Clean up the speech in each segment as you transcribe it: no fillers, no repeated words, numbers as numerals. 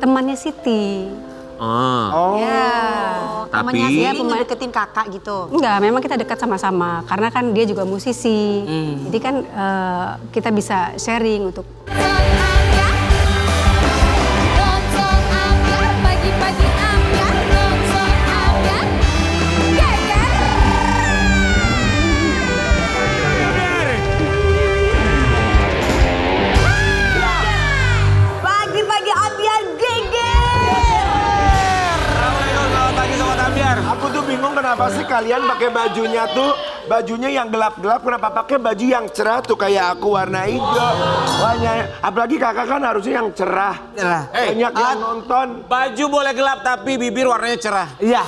temannya Siti. Oh. Ya. Temannya Tapi- Siti ngedeketin kakak gitu. Enggak, memang kita dekat sama-sama karena kan dia juga musisi. Jadi kan kita bisa sharing untuk Pagi-pagi ambiar, nonton ambiar, geger. Pagi-pagi ambiar geger. Assalamualaikum, selamat pagi Sobat Ambiar. Aku tuh bingung kenapa sih kalian pakai bajunya yang gelap-gelap, kenapa pakai baju yang cerah tuh kayak aku warna hijau. Apalagi kakak kan harusnya yang cerah. Banyak yang nonton. Baju boleh gelap tapi bibir warnanya cerah. Iya.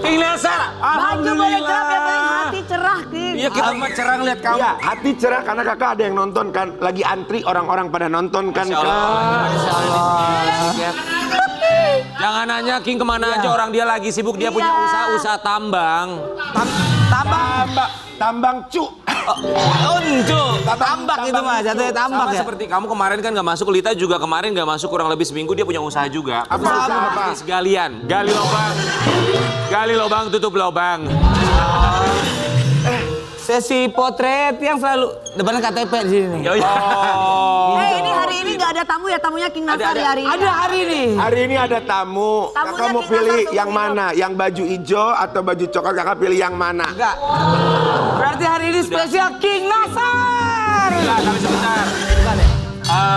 King Nelsa, Baju boleh gelap ya, paling hati cerah, King. Iya kita mah cerah ngeliat kamu. Iya, hati cerah karena kakak ada yang nonton kan. Lagi antri orang-orang pada nonton kan. Masya Allah. Kak. Jangan nanya King kemana aja, orang dia lagi sibuk, dia punya usaha tambang. Tambang cu. Tambak itu mah, jatuhnya tambak Sama ya. seperti kamu kemarin kan nggak masuk, Lita juga kemarin nggak masuk kurang lebih seminggu, dia punya usaha juga. Apa usaha apa? Bisnis galian, gali lubang, tutup lubang. Sesi potret yang selalu depannya KTP di sini. Ini hari ini nggak ada tamu ya, tamunya King Nasari hari ini. Ada hari ini. Hari ini ada tamu. Tamunya Kakak mau King pilih Nasar yang Sumiro. mana? Yang baju hijau atau baju coklat? Kakak pilih yang mana? Enggak. Berarti hari ini spesial King Nasar. Enggak, tapi sebentar.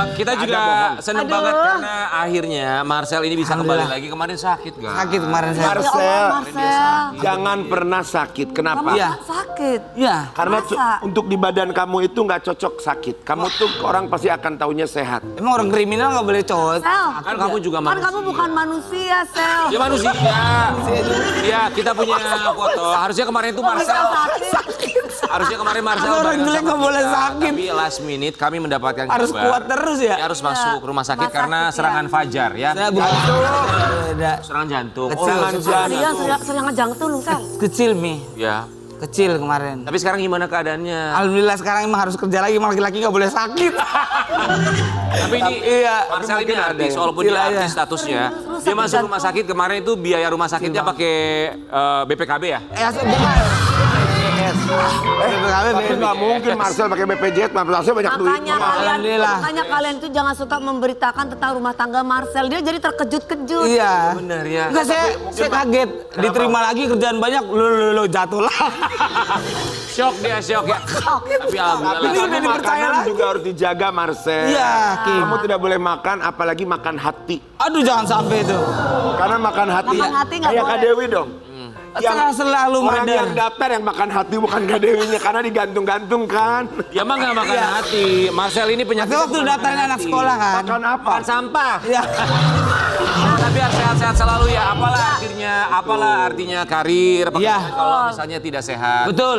Kita juga seneng banget karena akhirnya Marcel ini bisa kembali Alhamdulillah. lagi. Kemarin sakit kan? Sakit kemarin saya. Marcel, Marcel. jangan pernah sakit. Kenapa? Iya. Sakit. Iya. Karena Masa? untuk di badan kamu itu nggak cocok sakit. Kamu tuh orang pasti akan taunya sehat. Emang orang kriminal nggak boleh cowok. Sel, Kan kamu juga kan manusia. kamu bukan manusia, Sel. Dia manusia. Iya, kita punya foto. Harusnya kemarin itu Marcel. Harusnya kemarin Marcel Orang bareng jelek sama nggak boleh kita. sakit. Tapi last minute kami mendapatkan Harus kabar. kuat terus ya. Dia harus masuk rumah sakit Rumah karena sakit, ya. serangan fajar ya. Saya bukan. Beda. Serangan jantung. Kecil. Dia serangan jantung, Sel. Kecil Mi. Ya. Kecil kemarin. Tapi sekarang gimana keadaannya? Alhamdulillah sekarang emang harus kerja lagi, emang laki-laki nggak boleh sakit. Tapi ini Iya. Marcel ini Mungkin ada artis, ya. walaupun Kecil dia aja. artis statusnya. Dia masuk rumah sakit kemarin itu biaya rumah sakitnya pakai BPKB ya? Bukan. Tapi nggak mungkin Marcel pakai BPJS, Marcel banyak duit. Alhamdulillah. Makanya kalian tuh jangan suka memberitakan tentang rumah tangga Marcel. Dia jadi terkejut-kejut. Iya. Bener ya. Enggak, saya kaget. Diterima lagi kerjaan banyak, lo jatuh lah. Shock dia, shock ya. Tapi Tapi alhamdulillah. Ini udah kamu dipercaya makanan lagi. juga harus dijaga Marcel. Iya, King. Kamu tidak boleh makan, apalagi makan hati. Aduh jangan sampai itu. Karena makan hati. Makan hati nggak Kayak Kak boleh. Dewi dong. Selalu Orang madar. yang daftar yang makan hati bukan Kak Dewinya karena digantung-gantung kan. Dia mah nggak makan hati. Marcel ini penyakit. Tapi waktu daftarin anak sekolah kan. Makan apa? Makan sampah. Iya. Tapi harus sehat-sehat selalu ya. Apalah artinya karir. Iya. Kalau misalnya tidak sehat. Betul.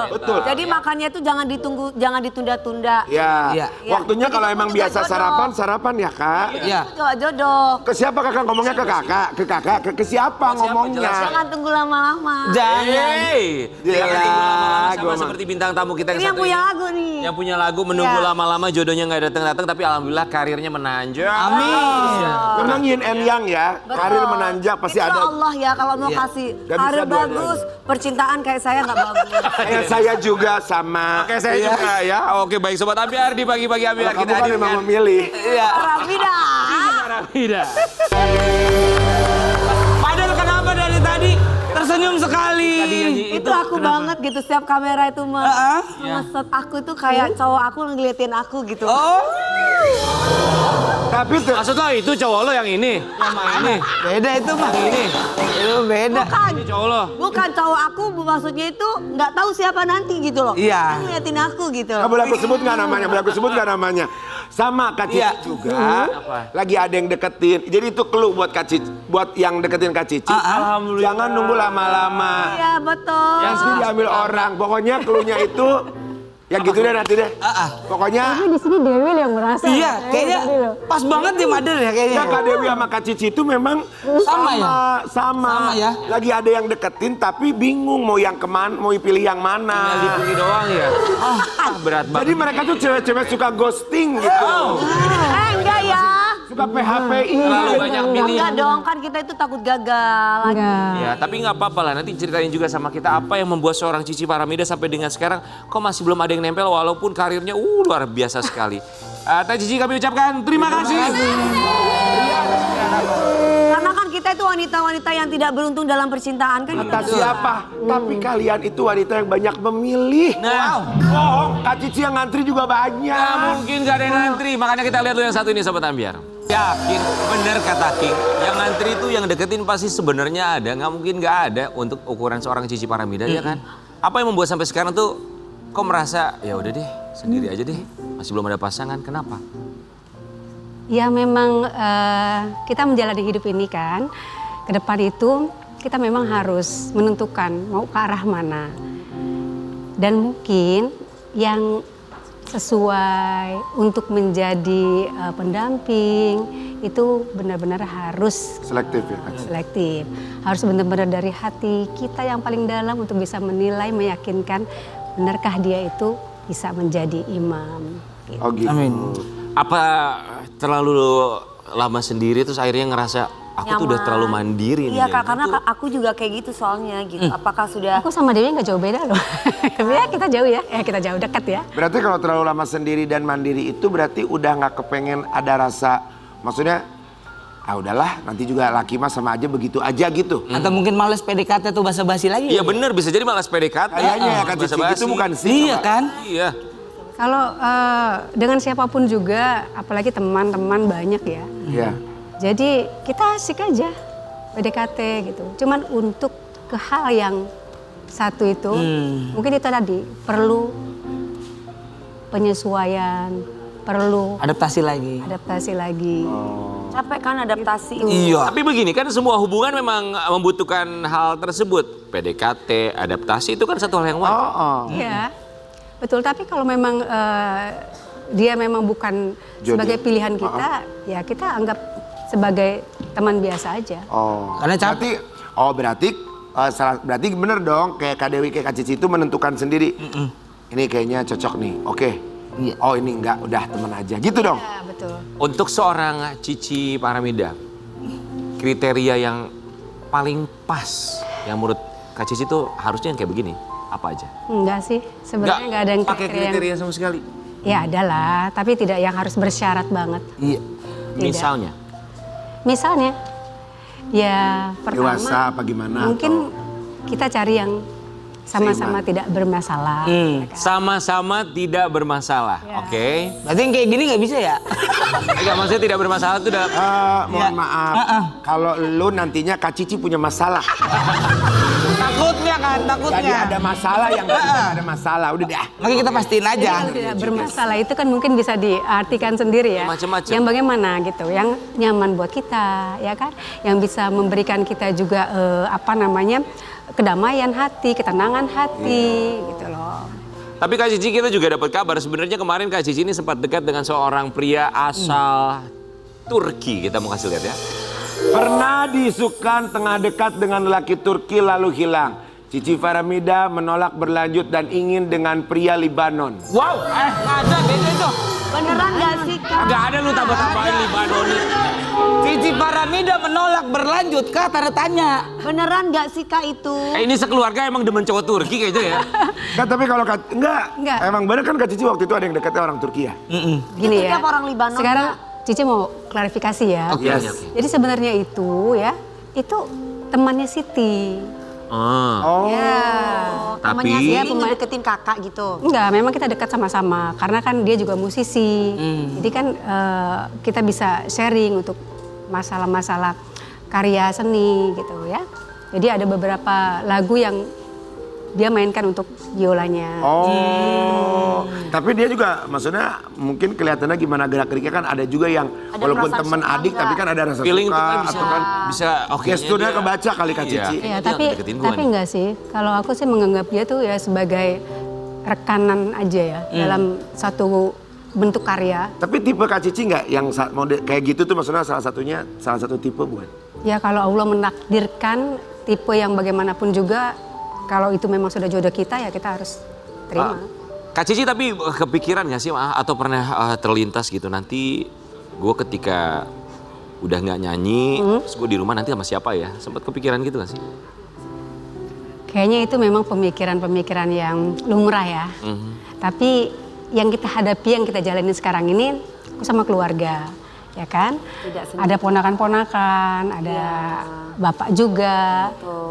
Betul. Jadi makannya itu jangan ditunggu, jangan ditunda-tunda. Ya. Iya. Waktunya kalau emang Itu biasa jodoh. sarapan ya Kak. Iya. Coba jodoh. Ke siapa kakak ngomongnya ke kakak? Ke siapa ngomongnya? Jangan tunggu lama-lama. Jangan. Hey, jangan tunggu lama-lama sama seperti bintang tamu kita yang Ini yang satu punya ini. lagu nih. Yang punya lagu menunggu Iya. lama-lama jodohnya nggak datang-datang tapi alhamdulillah karirnya menanjak. Amin. Memang yin and yang ya. Karir menanjak pasti Itu ada. Allah ya kalau mau Iya. kasih Gak bisa karir dua-duanya. bagus, percintaan kayak saya nggak bagus. Kayak saya juga sama. Oke, saya juga ya. Oke, baik Sobat Ambiar di pagi-pagi Ambiar Kamu kita kan memang hadirkan memilih. Iya. Rafida. Rafida. Padahal kenapa dari tadi tersenyum sekali? Itu aku banget gitu, setiap kamera itu nge-shot aku tuh kayak cowok aku ngeliatin aku gitu. Oh. Tapi tuh Maksud lo itu cowok lo yang ini? Ini. Beda itu mah. Itu beda. Bukan, Ini cowok lo. bukan cowok aku, maksudnya itu nggak tahu siapa nanti gitu loh. Iya. Dia ngeliatin aku gitu. nggak boleh aku sebut nggak namanya, boleh aku sebut nggak namanya. Sama Kak Cici Iya. juga. Lagi ada yang deketin. Jadi itu clue buat Kak Cici, buat yang deketin Kak Cici. Alhamdulillah. Jangan nunggu lama-lama. Iya betul. Yang sih diambil orang. Pokoknya clue-nya itu ya gitu deh nanti deh. Pokoknya Tapi di sini Dewi yang merasa. Iya, kayaknya pas banget dia madar ya kayaknya. ya Kak Dewi sama Kak Cici itu memang Sama ya? sama. Sama ya? Lagi ada yang deketin tapi bingung mau yang kemana, mau pilih yang Tinggal mana. dipilih doang ya. Berat banget. Jadi mereka tuh cewek-cewek suka ghosting gitu. Enggak ya. Suka PHP-in. Terlalu banyak pilihan. Enggak dong, kan kita itu takut gagal lagi. Enggak. Ya, tapi nggak apa-apa lah. Nanti ceritain juga sama kita apa yang membuat seorang Cici Paramida sampai dengan sekarang kok masih belum ada yang nempel walaupun karirnya luar biasa sekali. Teh Cici kami ucapkan terima kasih. Karena kan kita itu wanita-wanita yang tidak beruntung dalam percintaan kan. Kata siapa? Tapi kalian itu wanita yang banyak memilih. Nah, Bohong, Kak Cici yang ngantri juga banyak. nggak mungkin gak ada yang ngantri. Makanya kita lihat dulu yang satu ini Sobat Ambiar. Yakin, bener kata King. Yang ngantri itu yang deketin pasti sebenarnya ada. Nggak mungkin nggak ada untuk ukuran seorang Cici Paramida ya kan. Apa yang membuat sampai sekarang tuh kok merasa ya udah deh sendiri aja deh. Masih belum ada pasangan. Kenapa? Ya memang kita menjalani hidup ini kan, ke depan itu kita memang harus menentukan mau ke arah mana. Dan mungkin yang sesuai untuk menjadi pendamping itu benar-benar harus Selektif ya Kak. selektif. Harus benar-benar dari hati kita yang paling dalam untuk bisa menilai, meyakinkan benarkah dia itu bisa menjadi imam. Gitu. Oh gitu. Amin. Apa terlalu lama sendiri terus akhirnya ngerasa aku tuh udah Nyaman. terlalu mandiri nih. Iya ya, Kak, karena gitu. aku juga kayak gitu soalnya gitu. Apakah sudah Aku sama Dewi nggak jauh beda loh. Ya kita jauh ya, kita jauh dekat ya. Berarti kalau terlalu lama sendiri dan mandiri itu berarti udah nggak kepengen ada rasa, maksudnya udahlah nanti juga laki mah sama aja begitu aja gitu. Atau mungkin males PDKT tuh basa-basi lagi. Iya bener bisa jadi malas PDKT. Kayaknya ya Kak Cici Basa-basi. itu bukan sih. Iya kan? Iya. Kalau dengan siapapun juga, apalagi teman-teman banyak ya. Iya. Jadi kita asik aja PDKT gitu. Cuman untuk ke hal yang satu itu, mungkin itu tadi perlu penyesuaian, perlu Adaptasi lagi. adaptasi lagi. capek kan adaptasi? Iya. Tapi begini kan semua hubungan memang membutuhkan hal tersebut. PDKT, adaptasi itu kan satu hal yang wajar. Iya, betul. Tapi kalau memang dia memang bukan Jodoh. sebagai pilihan kita, ya kita anggap sebagai teman biasa aja. Oh. Karena berarti berarti bener dong kayak Kak Dewi kayak Kak Cici itu menentukan sendiri. Ini kayaknya cocok nih. Oke. Iya. Oh ini enggak, udah teman aja. Gitu dong. Ya, betul. Untuk seorang Cici Paramida, kriteria yang paling pas yang menurut Kak Cici tuh harusnya yang kayak begini, apa aja? Enggak sih, sebenarnya enggak ada yang pakai kriteria sama sekali. Ya ada lah, tapi tidak yang harus bersyarat banget. Iya. Misalnya, Misalnya, ya pertama Dewasa apa gimana? mungkin kita cari yang sama-sama tidak bermasalah. ya kan? sama-sama tidak bermasalah, Ya. oke? Berarti yang kayak gini nggak bisa ya? Enggak, maksudnya tidak bermasalah itu udah Mohon maaf, kalau lu nantinya Kak Cici punya masalah. Takutnya kan, takutnya. Jadi ada masalah yang tidak ada masalah, udah deh. Makanya kita pastiin Jadi aja. kalau tidak bermasalah itu kan mungkin bisa diartikan sendiri ya. Macam-macam. Yang bagaimana gitu, yang nyaman buat kita, ya kan? Yang bisa memberikan kita juga kedamaian hati, ketenangan hati, gitu loh. Tapi Kak Cici kita juga dapat kabar sebenarnya kemarin Kak Cici ini sempat dekat dengan seorang pria asal Turki. Kita mau kasih lihat ya. Pernah diisukan tengah dekat dengan lelaki Turki lalu hilang. Cici Paramida menolak berlanjut dan ingin dengan pria Libanon. Wow, nggak ada beda itu. Beneran gak sih Kak? Gak ada lu tambah-tambahin Libanoni. Cici Paramida menolak berlanjut, Kak, tanda tanya. Beneran gak sih Kak itu? Ini sekeluarga emang demen cowok Turki kayaknya ya. Enggak, tapi kalau enggak. Enggak. Emang bener kan Kak Cici waktu itu ada yang dekatnya orang Turki ya? Gini Itu ya. tiap orang Libanon, Sekarang Kak. Cici mau klarifikasi ya. Oke, Yes. oke. Jadi sebenarnya itu ya, itu temannya Siti. Oh. Ya. Temannya Tapi- sendiri ngedeketin kakak gitu. Enggak, memang kita dekat sama-sama karena kan dia juga musisi. Jadi kan kita bisa sharing untuk masalah-masalah karya seni gitu ya. Jadi ada beberapa lagu yang dia mainkan untuk biolanya. Oh, tapi dia juga maksudnya mungkin kelihatannya gimana gerak-geriknya kan ada juga yang Ada walaupun perasaan teman suka adik nggak? tapi kan ada rasa Feeling suka itu kan bisa, atau kan bisa oke. gesturnya kebaca kali Kak Cici. Ya, Dia tapi deketin gua nih. enggak sih. Kalau aku sih menganggap dia tuh ya sebagai rekanan aja ya dalam satu bentuk karya. Tapi tipe Kak Cici nggak yang mode kayak gitu tuh maksudnya salah satu tipe bukan? Ya kalau Allah menakdirkan tipe yang bagaimanapun juga, kalau itu memang sudah jodoh kita ya kita harus terima. Kak Cici tapi kepikiran gak sih atau pernah terlintas gitu nanti gue ketika udah nggak nyanyi, terus gue di rumah nanti sama siapa ya? Sempat kepikiran gitu gak sih? Kayaknya itu memang pemikiran-pemikiran yang lumrah ya. Tapi yang kita hadapi, yang kita jalanin sekarang ini, aku sama keluarga, ya kan? Ada ponakan-ponakan, ada bapak juga,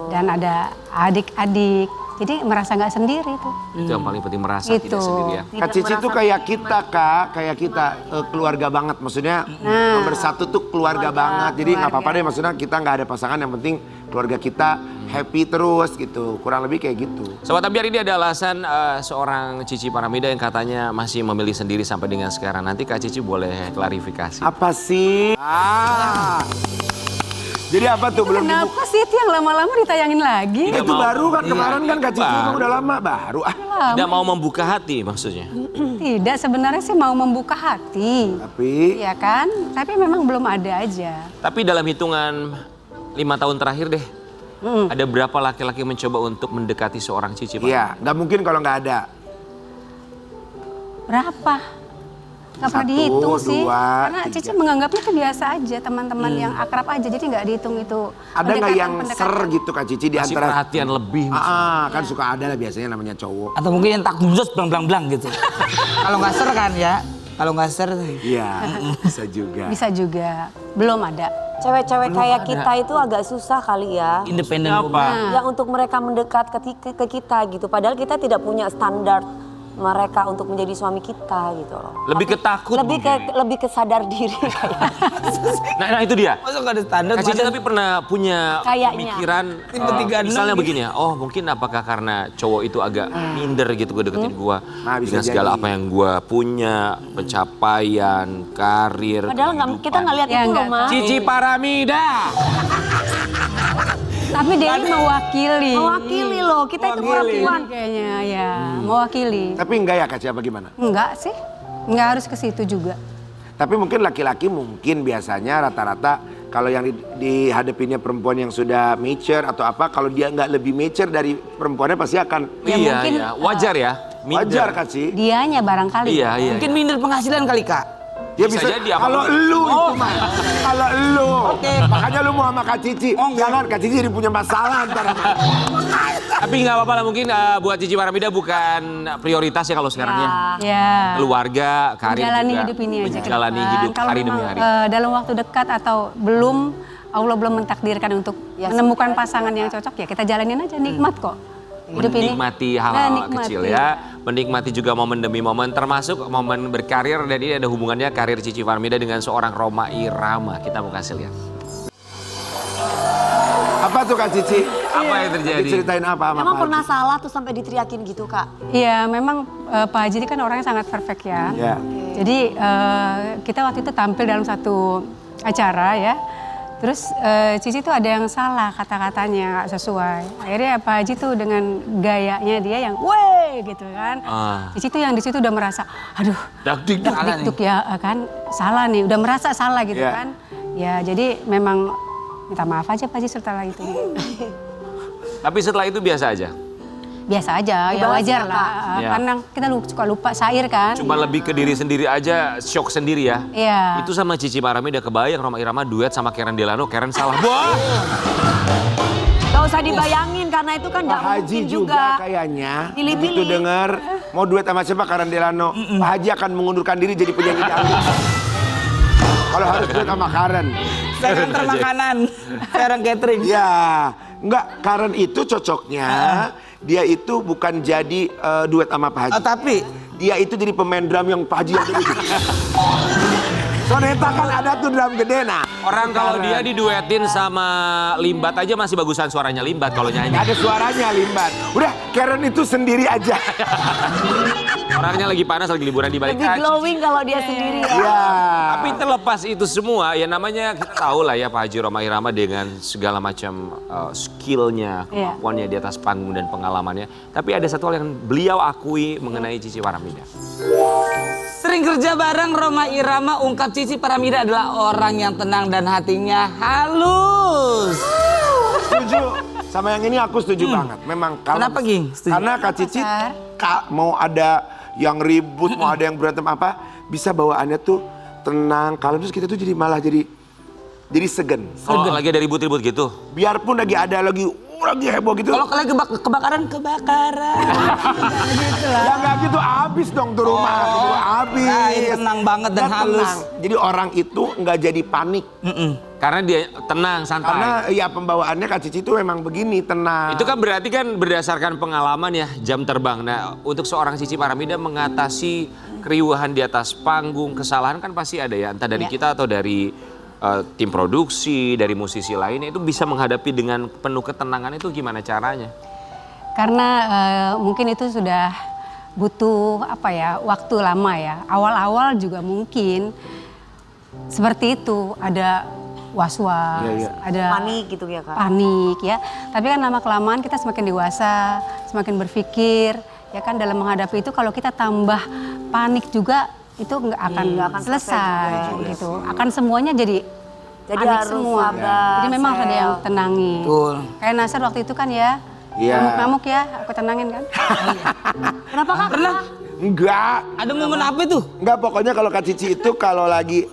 dan ada adik-adik. Jadi merasa nggak sendiri tuh. Itu yang paling penting, merasa Gitu. tidak sendiri ya. Kak Cici tuh kayak kita Kak, kayak kita keluarga banget. Maksudnya nomor satu tuh keluarga banget. Jadi nggak apa-apa deh, maksudnya kita nggak ada pasangan, yang penting keluarga kita happy terus gitu. Kurang lebih kayak gitu. Sobat Ambiar, ini ada alasan seorang Cici Paramida yang katanya masih memilih sendiri sampai dengan sekarang. Nanti Kak Cici boleh klarifikasi. Apa sih? Jadi apa tuh belum dibuka? Kenapa sih itu yang lama-lama ditayangin lagi? Tidak Itu mau. baru kan kemarin kan Kak Cici Baru. emang udah lama baru. Tidak mau membuka hati maksudnya. Tidak, sebenarnya sih mau membuka hati. Tapi Ya kan? Tapi memang belum ada aja. Tapi dalam hitungan 5 tahun terakhir deh, ada berapa laki-laki mencoba untuk mendekati seorang Cici Paramida? iya, nggak mungkin kalau nggak ada. Berapa? Gak pernah Satu, dihitung sih. dua, Karena tiga. Cici menganggapnya itu biasa aja, teman-teman yang akrab aja. Jadi nggak dihitung itu. Ada nggak yang pendekatan. ser gitu Kak Cici di Kasih antara? perhatian lebih. Kan suka ada lah biasanya namanya cowok. Atau mungkin yang tak khusus blang gitu. Kalau nggak ser kan ya. Kalau nggak ser. Iya, bisa juga. Bisa juga. Belum ada. Cewek-cewek kayak kita itu agak susah kali ya. Independen. Ya untuk mereka mendekat ke kita gitu. Padahal kita tidak punya standar mereka untuk menjadi suami kita gitu loh. Lebih ketakut Lebih ke sadar diri kayak. Nah itu dia. Masa nggak ada standar? Kak Cici tapi pernah punya Kayaknya. pemikiran, misalnya begini ya, oh mungkin apakah karena cowok itu agak minder gitu gue deketin gue. Nah, bisa dengan segala jadi. apa yang gue punya, pencapaian, karir, Padahal kita nggak lihat Ya, itu loh, nggak. Mas. Cici Paramida. Tapi dia ini mewakili. Mewakili loh, kita itu perempuan. Kayaknya ya, mewakili. Tapi enggak ya Kak Cici apa gimana? Enggak sih. Enggak harus ke situ juga. Tapi mungkin laki-laki mungkin biasanya rata-rata kalau yang dihadapinnya perempuan yang sudah mature atau apa, kalau dia nggak lebih mature dari perempuannya pasti akan Ya, Iya, mungkin, iya. Wajar ya. minder. wajar Kak Cici. Dianya barangkali. Iya, iya. Mungkin minder penghasilan kali Kak. Ya Bisa jadi apa kalau lu- lu itu mah. Kalau lu. Oke. Makanya lu mau sama Kak Cici. Jangan Kak Cici jadi punya masalah ntar. Tapi nggak apa-apa lah, mungkin buat Cici Paramida bukan prioritas ya kalau sekarang ya. Ya. Keluarga, karir Menjalani juga. hidup ini aja. ke Menjalani depan. hidup Kalau hari demi memang, hari. dalam waktu dekat atau belum, Allah belum mentakdirkan untuk menemukan pasangan yang cocok, ya kita jalanin aja, nikmat kok. Hidup ini. Menikmati Nah, hal-hal nikmati. kecil ya. Menikmati juga momen demi momen, termasuk momen berkarir. Dan ini ada hubungannya karir Cici Paramida dengan seorang Rhoma Irama. Kita mau kasih lihat. Apa tuh Kak Cici? Apa yang terjadi? Diceritain apa sama Emang Pak pernah Haji? salah tuh sampai diteriakin gitu, Kak? Iya, memang Pak Haji ini kan orangnya sangat perfect ya. Ya. Jadi kita waktu itu tampil dalam satu acara ya. Terus Cici tuh ada yang salah kata-katanya nggak sesuai. Akhirnya Pak Haji tuh dengan gayanya dia yang weh gitu kan. Cici tuh yang di situ udah merasa, aduh, Dak-dik. dik ya kan, salah nih, udah merasa salah gitu Iya. kan. Ya jadi memang minta maaf aja Pak Haji setelah itu. Tapi setelah itu biasa aja. Biasa aja, ya Dibahas wajar ya, lah. Ya. Karena kita suka lupa syair kan. Cuma lebih ke diri sendiri aja, shock sendiri ya. Iya. Itu sama Cici Paramida kebayang Rhoma Irama duet sama Karen Delano, Karen salah. Wah! Gak usah dibayangin karena itu kan Pak gak Haji mungkin juga juga. kayaknya Pilih-pilih. begitu dengar mau duet sama siapa Karen Delano, Pak Haji akan mengundurkan diri jadi penyanyi dangdut. Kalau harus duet sama Karen. Saya antar makanan. Sekarang catering. Ya, enggak, Karen itu cocoknya dia itu bukan jadi duet sama Pak Haji. Tapi Dia itu jadi pemain drum yang Pak Haji yang gede. Soneta kan ada tuh drum gede nah. Orang kalau dia diduetin sama Limbat aja masih bagusan suaranya Limbat kalau nyanyi. Ada suaranya Limbat. Udah, Karen itu sendiri aja. Orangnya lagi panas, lagi liburan di balik Lebih kaca. glowing kalau dia sendiri ya. Iya. Tapi terlepas itu semua, ya namanya kita tahu lah ya Pak Haji Rhoma Irama dengan segala macam skillnya, kemampuannya di atas panggung dan pengalamannya. Tapi ada satu hal yang beliau akui mengenai Cici Paramida. sering kerja bareng Rhoma Irama, ungkap Cici Paramida adalah orang yang tenang dan hatinya halus. Setuju. Sama yang ini aku setuju banget. Memang kalau Kenapa, Ging? Setuju. Karena Kak Cici mau ada yang ribut, mau ada yang berantem apa, bisa bawaannya tuh tenang, kalem, terus kita tuh jadi malah jadi segen. Oh, lagi ada ribut-ribut gitu. Biarpun lagi heboh gitu. Kalau lagi kebakaran. Gitu lah. Ya nggak gitu, habis dong tuh rumah. Habis. Nah, ini tenang banget dan halus. Tenang. Jadi orang itu nggak jadi panik. Karena dia tenang, santai. Karena ya pembawaannya Kak Cici itu memang begini, tenang. Itu kan berarti kan berdasarkan pengalaman ya, jam terbang. Nah, untuk seorang Cici Paramida mengatasi keriuhan di atas panggung, kesalahan kan pasti ada ya. Entah dari kita atau dari tim produksi, dari musisi lainnya, itu bisa menghadapi dengan penuh ketenangan itu gimana caranya? Karena mungkin itu sudah butuh waktu lama ya. Awal-awal juga mungkin seperti itu, ada was-was, ada Panik gitu ya Kak? panik ya. Tapi kan lama-kelamaan kita semakin dewasa, semakin berpikir, ya kan dalam menghadapi itu kalau kita tambah panik juga itu nggak akan selesai gitu. Akan semuanya jadi panik harus semua. sabar, Jadi memang ada yang tenangin. Betul. Kayak Nasar waktu itu kan ya, ngamuk-ngamuk ya, aku tenangin kan. Kenapa Kak? Pernah? Enggak. Ada momen apa itu? Enggak, pokoknya kalau Kak Cici itu kalau lagi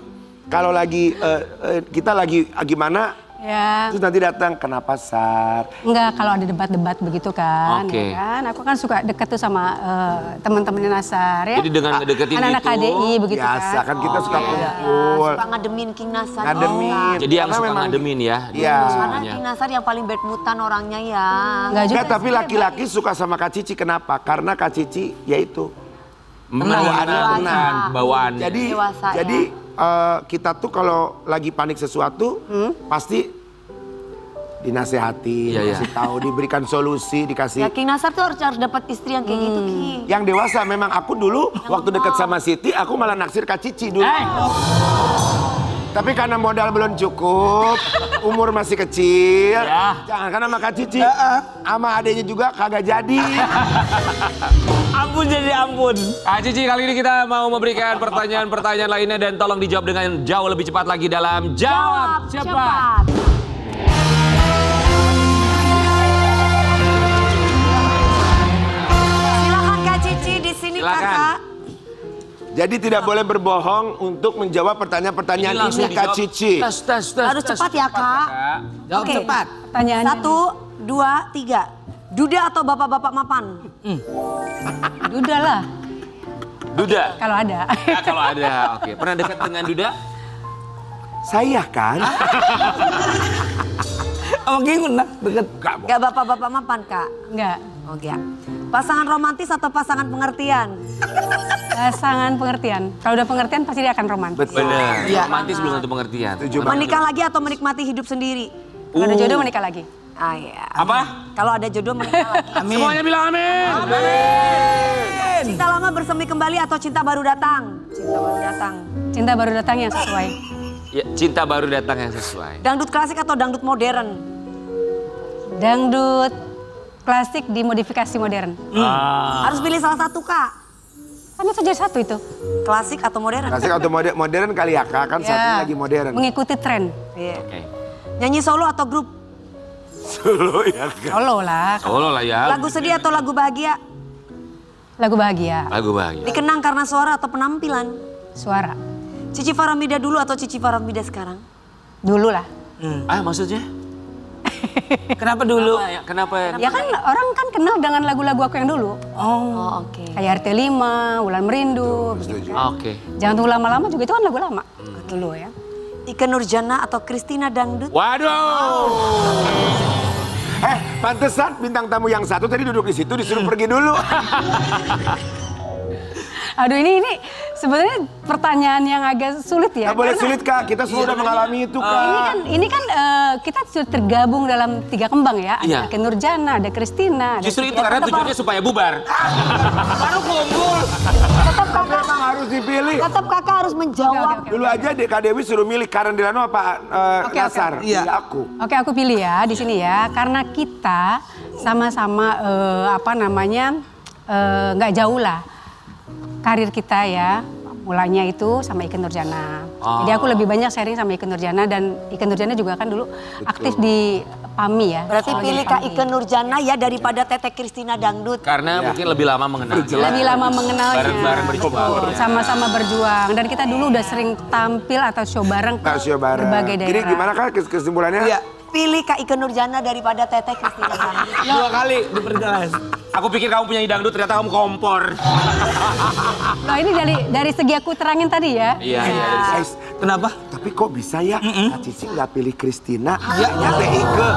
kita lagi gimana, Ya, terus nanti datang, kenapa Sar? enggak kalau ada debat-debat begitu kan, Oke. ya kan. Aku kan suka deket tuh sama teman-temannya Nasar ya. Jadi dengan ngedeketin anak-anak itu, KDI begitu Biasa kan kita suka kumpul. Suka ngademin King Nasar. Ngademin. Jadi yang Karena suka memang- ngademin ya. Iya. Karena King Nasar yang paling bad moodan orangnya ya. Enggak juga. Enggak, tapi laki-laki suka sama Kak Cici, kenapa? Karena Kak Cici yaitu Bawaannya tenang, bawaannya. Dewasa, Jadi kita tuh kalau lagi panik sesuatu pasti dinasehati, Iya, dikasih tahu, diberikan solusi, Ya dikasih. King Nasar tuh harus dapat istri yang kayak gitu King. Yang dewasa memang aku dulu waktu deket sama Siti aku malah naksir Kak Cici dulu. Tapi karena modal belum cukup, umur masih kecil, jangan kan sama Kak Cici, sama adanya juga kagak jadi. Ampun jadi ampun. Kak Cici, kali ini kita mau memberikan pertanyaan-pertanyaan lainnya dan tolong dijawab dengan jauh lebih cepat lagi dalam Jawab Cepat. Silakan Kak Cici di sini Silakan. Kakak. Jadi tidak boleh berbohong untuk menjawab pertanyaan-pertanyaan ini Kak Cici. Harus cepat ya Kak. Jawab Oke. cepat. Pertanyaannya 1, 2, 3. Duda atau bapak-bapak mapan? Duda lah Duda. kalau ada. Ya, kalau ada, oke. Pernah dekat dengan Duda? Saya kan? Sama King pernah deket. Gak bapak-bapak mapan Kak? Enggak. Oke ya. Pasangan romantis atau pasangan pengertian? Pasangan pengertian. Kalau udah pengertian pasti dia akan romantis. Benar. Iya. Romantis belum tentu pengertian. Setuju banget. Menikah lagi atau menikmati hidup sendiri? Kalau ada jodoh menikah lagi. Ah ya. Apa? Kalau ada jodoh menikah lagi. Amin. Semuanya bilang amin. Cinta lama bersemi kembali atau cinta baru datang? Cinta baru datang. Cinta baru datang yang sesuai. Ya, cinta baru datang yang sesuai. Dangdut klasik atau dangdut modern? Dangdut klasik dimodifikasi modern. Harus pilih salah satu Kak. Sama saja satu itu. Klasik atau modern? Klasik atau modern kali ya Kak, kan saat ini lagi modern. Mengikuti tren. Iya. Oke. Nyanyi solo atau grup? Solo ya Kak. Solo lah. Solo lah ya. Lagu sedih atau lagu bahagia? Lagu bahagia. Lagu bahagia. Dikenang karena suara atau penampilan? Suara. Cici Faramida dulu atau Cici Faramida sekarang? Dulu lah. Ah, maksudnya? Kenapa dulu? Kenapa ya? Ya kan orang kan kenal dengan lagu-lagu aku yang dulu. Oh oke. Kayak RT5, Wulan Merindu. Gitu. Oke. Jangan tunggu lama-lama juga itu kan lagu lama. Dulu ya. Ikke Nurjana atau Christina Dangdut? Waduh. Pantesan bintang tamu yang satu tadi duduk di situ disuruh pergi dulu. Aduh ini sebenarnya pertanyaan yang agak sulit ya. Gak boleh Karena sulit Kak, kita semua udah mengalami itu Kak. Ini kan kita sudah tergabung dalam 3 kembang ya. Iya. Ada Ikke Nurjana, ada Christina. Ada Justru itu karena tujuannya supaya bubar. Baru kumpul. Tapi emang harus dipilih. Tetap kakak harus menjawab. Dulu aja Kak Dewi suruh milih Karen Delano apa Oke, Nasar. oke. Iya. Pilih aku. Oke, aku pilih ya di sini ya, karena kita sama-sama nggak jauh lah karir kita ya, mulanya itu sama Ikke Nurjana. Jadi aku lebih banyak sharing sama Ikke Nurjana dan Ikke Nurjana juga kan dulu aktif di PAMI ya. Berarti sebagai pilih Kak PAMI. Ikke Nurjana ya daripada Teteh Kristina Dangdut. Karena mungkin lebih lama mengenalnya. Lebih lama mengenalnya. Bareng-bareng berjuang. Betul, sama-sama berjuang. Dan kita dulu udah sering tampil atau show bareng ke Show bareng. berbagai Jadi daerah. gimana Kak kesimpulannya? Iya, Pilih Kak Ikke Nurjana daripada Teteh Kristina Dangdut. 2 kali diperjelas. Aku pikir kamu punya dangdut, ternyata kamu kompor. Nah ini dari segi aku terangin tadi ya. Iya, iya. Guys, Kenapa? tapi kok bisa ya Kak Cici nggak pilih Kristina, hanya Teh Ikke?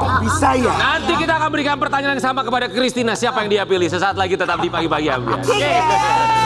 Kok bisa ya? Nanti kita akan berikan pertanyaan yang sama kepada Kristina. Siapa yang dia pilih? Sesaat lagi tetap di Pagi-Pagi Ambiar. Iya.